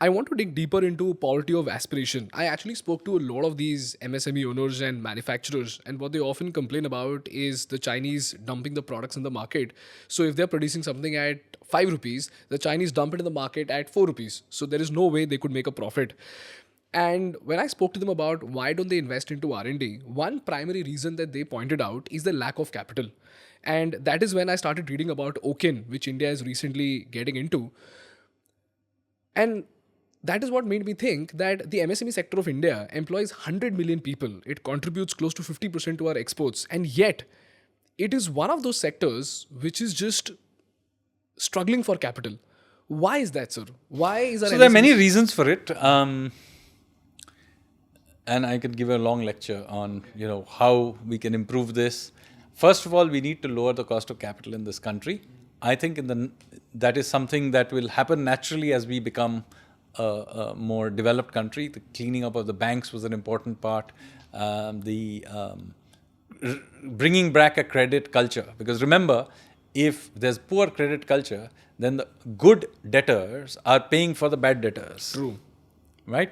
I want to dig deeper into poverty of aspiration. I actually spoke to a lot of these MSME owners and manufacturers, and what they often complain about is the Chinese dumping the products in the market. So if they're producing something at 5 rupees, the Chinese dump it in the market at 4 rupees. So there is no way they could make a profit. And when I spoke to them about why don't they invest into R&D, one primary reason that they pointed out is the lack of capital. And that is when I started reading about Okin, which India is recently getting into. And that is what made me think that the MSME sector of India employs 100 million people. It contributes close to 50% to our exports. And yet, it is one of those sectors which is just struggling for capital. Why is that, sir? Why is our So there are MSME many reasons for it. And I could give a long lecture on, how we can improve this. First of all, we need to lower the cost of capital in this country. I think that is something that will happen naturally as we become a more developed country. The cleaning up of the banks was an important part. Bringing back a credit culture. Because remember, if there's poor credit culture, then the good debtors are paying for the bad debtors. True. Right?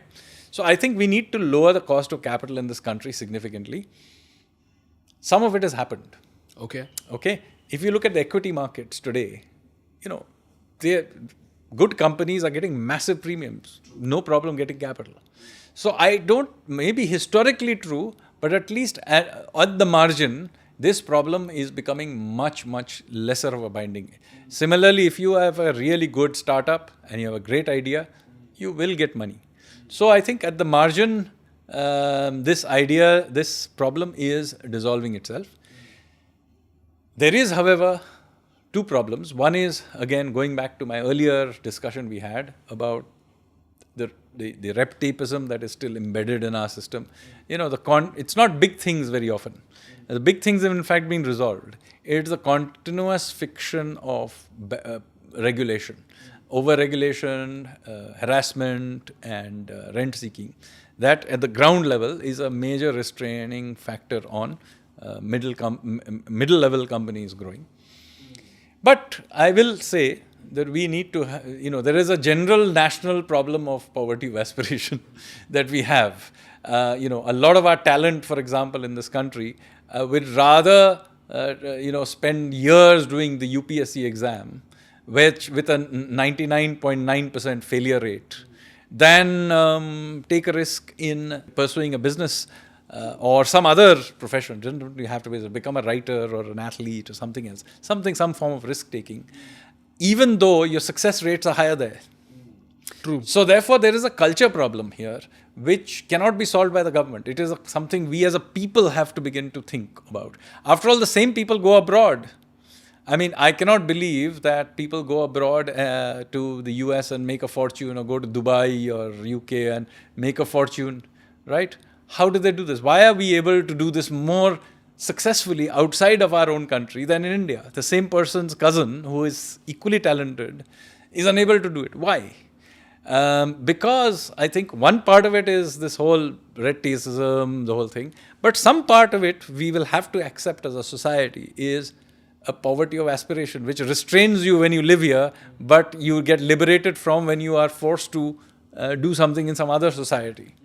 So I think we need to lower the cost of capital in this country significantly. Some of it has happened. Okay. If you look at the equity markets today, good companies are getting massive premiums. No problem getting capital. So maybe historically true, but at least at the margin, this problem is becoming much, much lesser of a binding. Similarly, if you have a really good startup and you have a great idea, you will get money. So I think at the margin, this problem is dissolving itself. There is, however, two problems. One is, again, going back to my earlier discussion we had about the rep-tapeism that is still embedded in our system. It's not big things very often. The big things have in fact been resolved. It's the continuous fiction of regulation. Over-regulation, harassment, and rent-seeking. That at the ground level is a major restraining factor on middle-level companies growing. But I will say that we need to, there is a general national problem of poverty of aspiration that we have. A lot of our talent, for example, in this country, would rather, spend years doing the UPSC exam, with a 99.9% failure rate, than take a risk in pursuing a business or some other profession. Doesn't you have to become a writer or an athlete or something else, some form of risk taking, even though your success rates are higher there. True. So therefore, there is a culture problem here which cannot be solved by the government. It is something we as a people have to begin to think about. After all, the same people go abroad. I mean, I cannot believe that people go abroad to the US and make a fortune, or go to Dubai or UK and make a fortune, right? How do they do this? Why are we able to do this more successfully outside of our own country than in India? The same person's cousin, who is equally talented, is unable to do it. Why? Because I think one part of it is this whole red-tapeism, the whole thing. But some part of it we will have to accept as a society is a poverty of aspiration, which restrains you when you live here, but you get liberated from when you are forced to do something in some other society.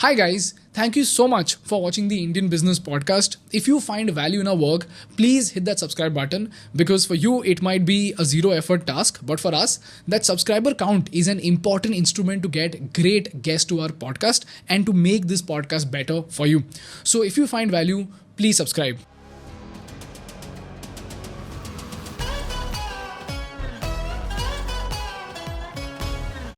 Hi guys, thank you so much for watching the Indian Business Podcast. If you find value in our work, please hit that subscribe button, because for you it might be a zero effort task, but for us, that subscriber count is an important instrument to get great guests to our podcast and to make this podcast better for you. So if you find value, please subscribe.